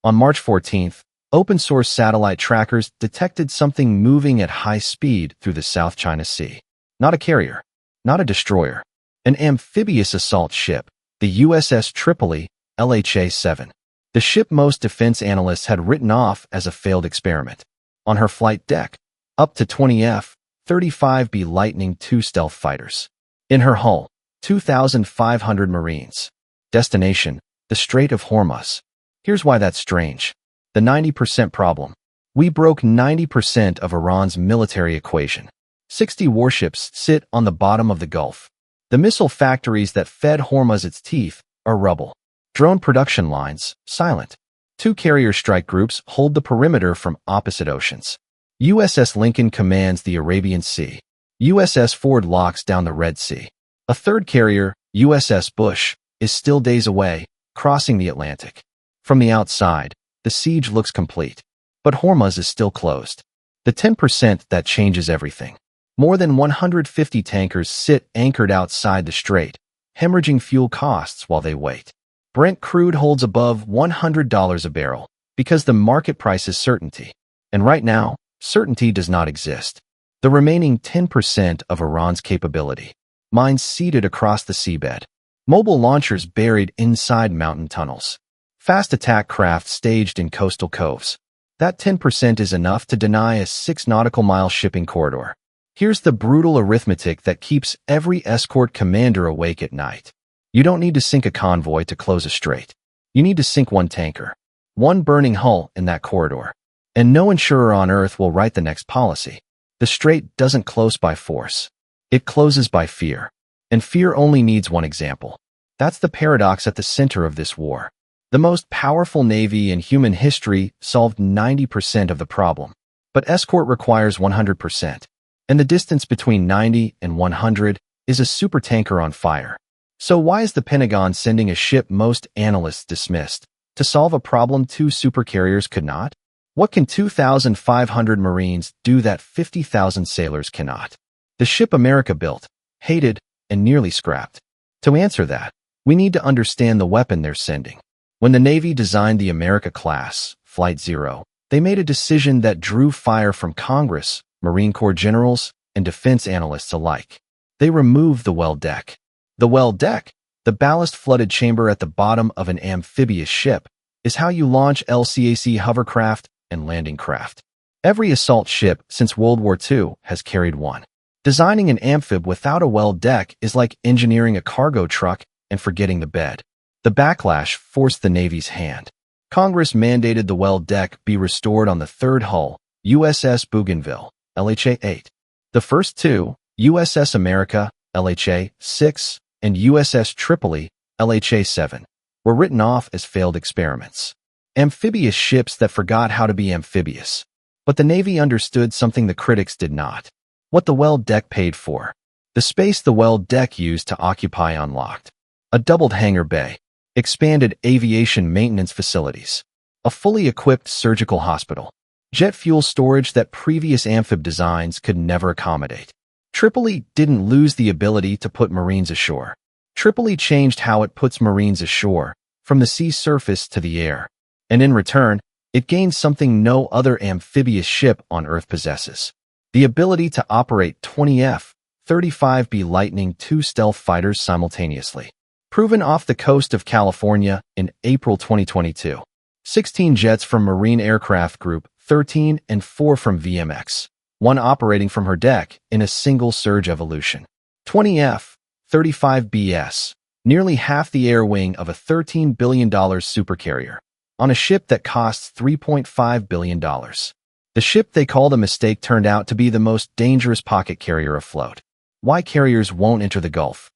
On March 14th, open-source satellite trackers detected something moving at high speed through the South China Sea. Not a carrier, not a destroyer, an amphibious assault ship, the USS Tripoli, LHA-7. The ship most defense analysts had written off as a failed experiment. On her flight deck, up to 20 F-35B Lightning II stealth fighters. In her hull, 2,500 Marines. Destination, the Strait of Hormuz. Here's why that's strange. The 90% problem. We broke 90% of Iran's military equation. 60 warships sit on the bottom of the Gulf. The missile factories that fed Hormuz its teeth are rubble. Drone production lines, silent. 2 carrier strike groups hold the perimeter from opposite oceans. USS Lincoln commands the Arabian Sea. USS Ford locks down the Red Sea. A third carrier, USS Bush, is still days away, crossing the Atlantic. From the outside, the siege looks complete. But Hormuz is still closed. The 10% that changes everything. More than 150 tankers sit anchored outside the strait, hemorrhaging fuel costs while they wait. Brent crude holds above $100 a barrel because the market price is certainty. And right now, certainty does not exist. The remaining 10% of Iran's capability. Mines seeded across the seabed. Mobile launchers buried inside mountain tunnels. Fast attack craft staged in coastal coves. That 10% is enough to deny a 6 nautical mile shipping corridor. Here's the brutal arithmetic that keeps every escort commander awake at night. You don't need to sink a convoy to close a strait. You need to sink one tanker, one burning hull in that corridor. And no insurer on Earth will write the next policy. The strait doesn't close by force. It closes by fear. And fear only needs one example. That's the paradox at the center of this war. The most powerful navy in human history solved 90% of the problem. But escort requires 100%. And the distance between 90 and 100 is a supertanker on fire. So why is the Pentagon sending a ship most analysts dismissed to solve a problem 2 supercarriers could not? What can 2,500 Marines do that 50,000 sailors cannot? The ship America built, hated, and nearly scrapped. To answer that, we need to understand the weapon they're sending. When the Navy designed the America-class, Flight 0, they made a decision that drew fire from Congress, Marine Corps generals, and defense analysts alike. They removed the well deck. The well deck, the ballast-flooded chamber at the bottom of an amphibious ship, is how you launch LCAC hovercraft and landing craft. Every assault ship since World War II has carried one. Designing an amphib without a well deck is like engineering a cargo truck and forgetting the bed. The backlash forced the Navy's hand. Congress mandated the well deck be restored on the third hull, USS Bougainville, LHA-8. The first 2, USS America, LHA-6, and USS Tripoli, LHA-7, were written off as failed experiments. Amphibious ships that forgot how to be amphibious. But the Navy understood something the critics did not. What the well deck paid for. The space the well deck used to occupy unlocked. A doubled hangar bay. Expanded aviation maintenance facilities. A fully equipped surgical hospital. Jet fuel storage that previous amphib designs could never accommodate. Tripoli didn't lose the ability to put Marines ashore. Tripoli changed how it puts Marines ashore, from the sea surface to the air. And in return, it gained something no other amphibious ship on Earth possesses. The ability to operate 20 F-35B Lightning II stealth fighters simultaneously. Proven off the coast of California in April 2022. 16 jets from Marine Aircraft Group, 13 and 4 from VMX. 1 operating from her deck in a single surge evolution. 20 F-35BS, nearly half the air wing of a $13 billion supercarrier, on a ship that costs $3.5 billion. The ship they called a mistake turned out to be the most dangerous pocket carrier afloat. Why carriers won't enter the Gulf?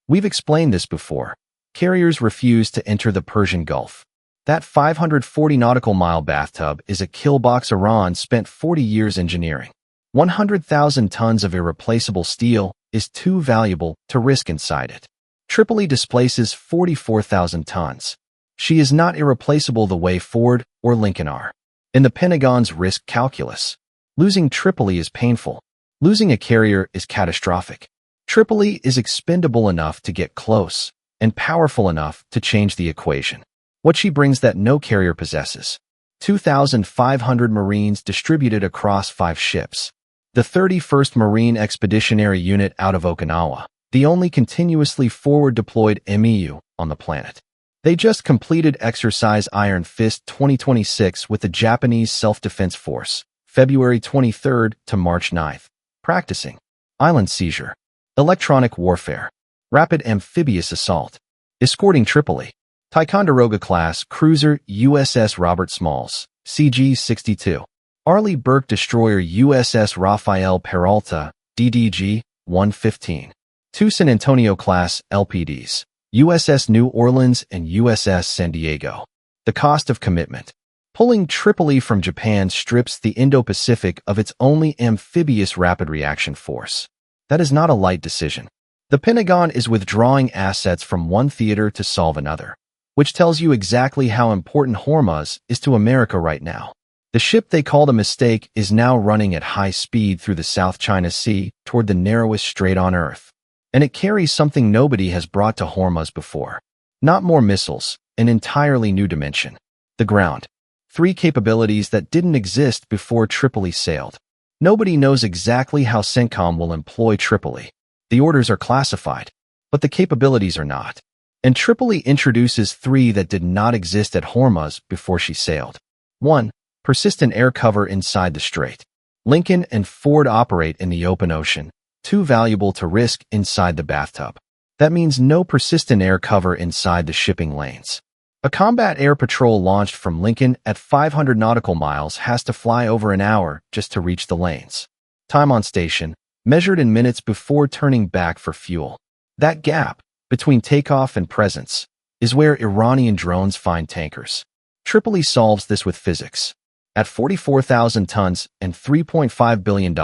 We've explained this before. Carriers refuse to enter the Persian Gulf. That 540 nautical mile bathtub is a kill box Iran spent 40 years engineering. 100,000 tons of irreplaceable steel is too valuable to risk inside it. Tripoli displaces 44,000 tons. She is not irreplaceable the way Ford or Lincoln are. In the Pentagon's risk calculus, losing Tripoli is painful. Losing a carrier is catastrophic. Tripoli is expendable enough to get close and powerful enough to change the equation. What she brings that no carrier possesses. 2,500 Marines distributed across 5 ships. The 31st Marine Expeditionary Unit out of Okinawa, the only continuously forward-deployed MEU on the planet. They just completed Exercise Iron Fist 2026 with the Japanese Self-Defense Force, February 23rd to March 9th, practicing island seizure, electronic warfare, rapid amphibious assault, escorting Tripoli, Ticonderoga-class cruiser USS Robert Smalls, CG-62, Arleigh Burke destroyer USS Rafael Peralta, DDG-115, 2 San Antonio-class LPDs, USS New Orleans and USS San Diego. The cost of commitment. Pulling Tripoli from Japan strips the Indo-Pacific of its only amphibious rapid reaction force. That is not a light decision. The Pentagon is withdrawing assets from one theater to solve another, which tells you exactly how important Hormuz is to America right now. The ship they called a mistake is now running at high speed through the South China Sea toward the narrowest strait on Earth. And it carries something nobody has brought to Hormuz before. Not more missiles, an entirely new dimension. The ground. 3 capabilities that didn't exist before Tripoli sailed. Nobody knows exactly how CENTCOM will employ Tripoli. The orders are classified, but the capabilities are not. And Tripoli introduces 3 that did not exist at Hormuz before she sailed. 1. Persistent air cover inside the strait. Lincoln and Ford operate in the open ocean, too valuable to risk inside the bathtub. That means no persistent air cover inside the shipping lanes. A combat air patrol launched from Lincoln at 500 nautical miles has to fly over an hour just to reach the lanes. Time on station, measured in minutes before turning back for fuel. That gap between takeoff and presence is where Iranian drones find tankers. Tripoli solves this with physics. At 44,000 tons and $3.5 billion,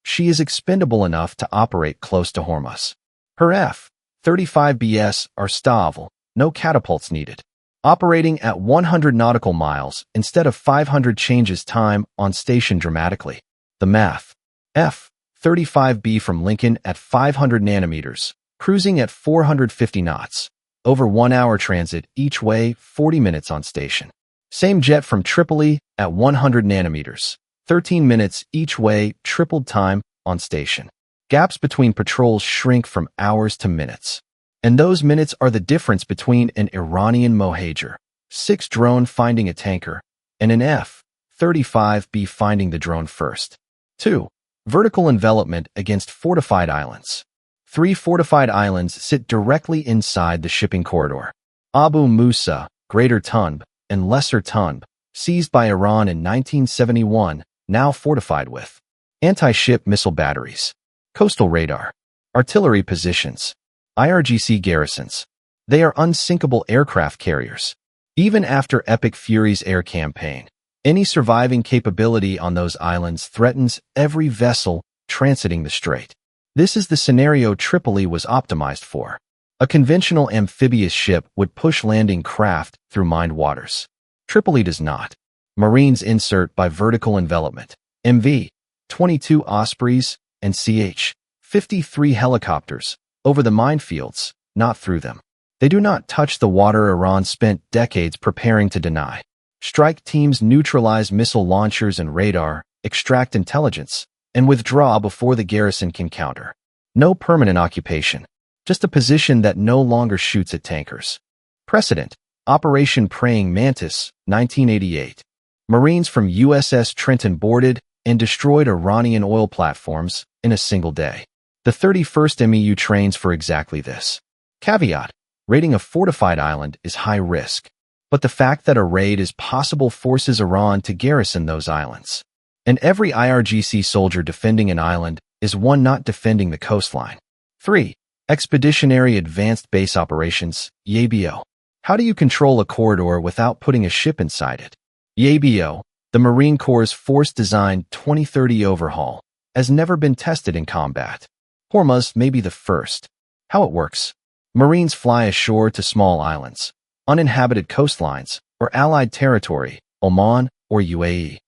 she is expendable enough to operate close to Hormuz. Her F-35Bs are stable, no catapults needed. Operating at 100 nautical miles instead of 500 changes time on station dramatically. The math. F-35B from Lincoln at 500 nanometers, cruising at 450 knots. Over 1 hour transit each way, 40 minutes on station. Same jet from Tripoli at 100 nanometers, 13 minutes each way, tripled time on station. Gaps between patrols shrink from hours to minutes. And those minutes are the difference between an Iranian Mohajer 6 drone finding a tanker and an F-35B finding the drone first. 2. Vertical envelopment against fortified islands. 3 fortified islands sit directly inside the shipping corridor. Abu Musa, Greater Tunb, and Lesser Tunb, seized by Iran in 1971, now fortified with anti-ship missile batteries, coastal radar, artillery positions, IRGC garrisons. They are unsinkable aircraft carriers. Even after Epic Fury's air campaign, any surviving capability on those islands threatens every vessel transiting the strait. This is the scenario Tripoli was optimized for. A conventional amphibious ship would push landing craft through mined waters. Tripoli does not. Marines insert by vertical envelopment. MV-22 Ospreys and CH-53 helicopters over the minefields, not through them. They do not touch the water Iran spent decades preparing to deny. Strike teams neutralize missile launchers and radar, extract intelligence, and withdraw before the garrison can counter. No permanent occupation. Just a position that no longer shoots at tankers. Precedent. Operation Praying Mantis, 1988. Marines from USS Trenton boarded and destroyed Iranian oil platforms in a single day. The 31st MEU trains for exactly this. Caveat. Raiding a fortified island is high risk. But the fact that a raid is possible forces Iran to garrison those islands. And every IRGC soldier defending an island is one not defending the coastline. 3. Expeditionary Advanced Base Operations, EABO. How do you control a corridor without putting a ship inside it? EABO, the Marine Corps' force-designed 2030 overhaul, has never been tested in combat. Hormuz may be the first. How it works. Marines fly ashore to small islands, uninhabited coastlines, or allied territory, Oman or UAE.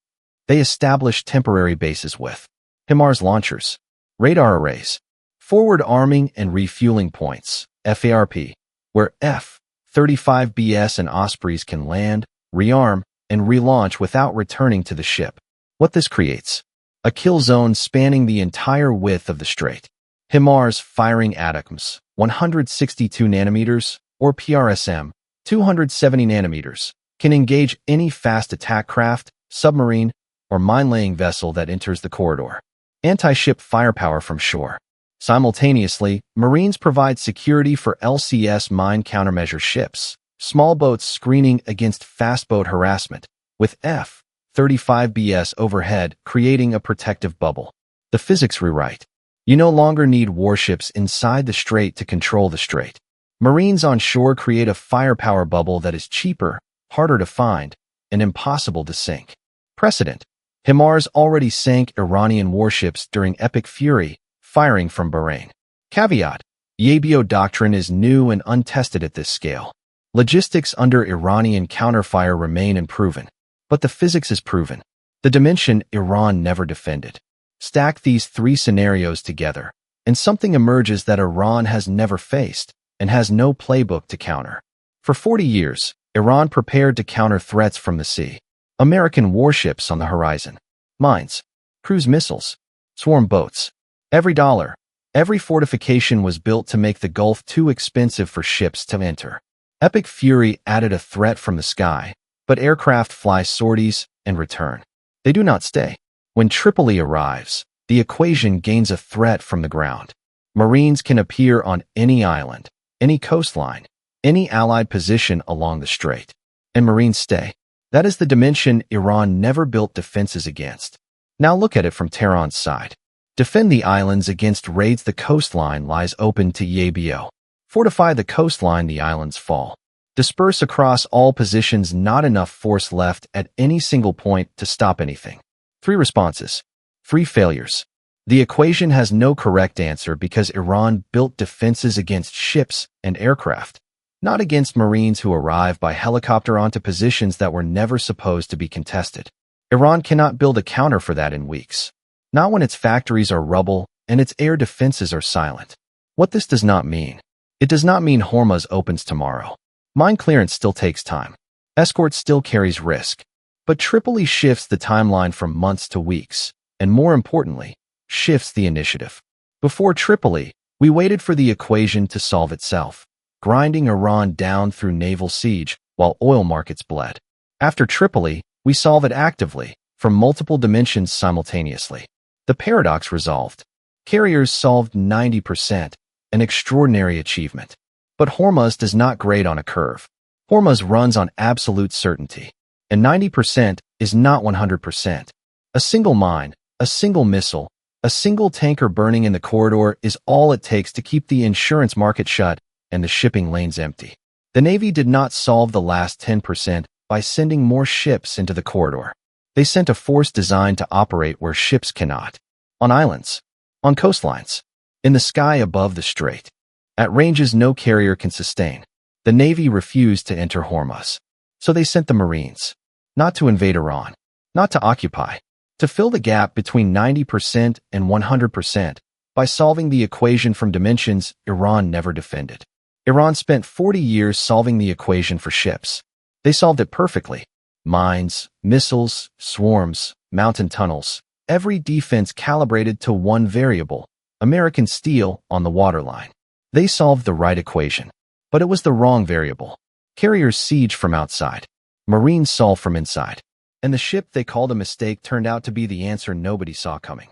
They establish temporary bases with HIMARS launchers, radar arrays, forward arming and refueling points, FARP, where F-35 F-35BS and Ospreys can land, rearm, and relaunch without returning to the ship. What this creates? A kill zone spanning the entire width of the strait. HIMARS firing atoms, 162 nanometers, or PRSM, 270 nanometers, can engage any fast attack craft, submarine, or mine-laying vessel that enters the corridor. Anti-ship firepower from shore. Simultaneously, Marines provide security for LCS mine countermeasure ships, small boats screening against fast boat harassment, with F-35BS overhead creating a protective bubble. The physics rewrite. You no longer need warships inside the strait to control the strait. Marines on shore create a firepower bubble that is cheaper, harder to find, and impossible to sink. Precedent. HIMARS already sank Iranian warships during Epic Fury, firing from Bahrain. Caveat. Yabio doctrine is new and untested at this scale. Logistics under Iranian counterfire remain unproven. But the physics is proven. The dimension Iran never defended. Stack these three scenarios together, and something emerges that Iran has never faced and has no playbook to counter. For 40 years, Iran prepared to counter threats from the sea. American warships on the horizon. Mines. Cruise missiles. Swarm boats. Every dollar, every fortification was built to make the Gulf too expensive for ships to enter. Epic Fury added a threat from the sky, but aircraft fly sorties and return. They do not stay. When Tripoli arrives, the equation gains a threat from the ground. Marines can appear on any island, any coastline, any allied position along the strait. And Marines stay. That is the dimension Iran never built defenses against. Now look at it from Tehran's side. Defend the islands against raids. The coastline lies open to Yabio. Fortify the coastline, the islands fall. Disperse across all positions, not enough force left at any single point to stop anything. 3 responses. 3 failures. The equation has no correct answer because Iran built defenses against ships and aircraft, not against Marines who arrive by helicopter onto positions that were never supposed to be contested. Iran cannot build a counter for that in weeks. Not when its factories are rubble and its air defenses are silent. What this does not mean. It does not mean Hormuz opens tomorrow. Mine clearance still takes time. Escort still carries risk. But Tripoli shifts the timeline from months to weeks, and more importantly, shifts the initiative. Before Tripoli, we waited for the equation to solve itself, grinding Iran down through naval siege while oil markets bled. After Tripoli, we solve it actively, from multiple dimensions simultaneously. The paradox resolved. Carriers solved 90%, an extraordinary achievement. But Hormuz does not grade on a curve. Hormuz runs on absolute certainty. And 90% is not 100%. A single mine, a single missile, a single tanker burning in the corridor is all it takes to keep the insurance market shut and the shipping lanes empty. The Navy did not solve the last 10% by sending more ships into the corridor. They sent a force designed to operate where ships cannot. On islands. On coastlines. In the sky above the strait. At ranges no carrier can sustain. The Navy refused to enter Hormuz. So they sent the Marines. Not to invade Iran. Not to occupy. To fill the gap between 90% and 100% by solving the equation from dimensions Iran never defended. Iran spent 40 years solving the equation for ships. They solved it perfectly. Mines, missiles, swarms, mountain tunnels. Every defense calibrated to one variable, American steel on the waterline. They solved the right equation. But it was the wrong variable. Carriers siege from outside. Marines solve from inside. And the ship they called a mistake turned out to be the answer nobody saw coming.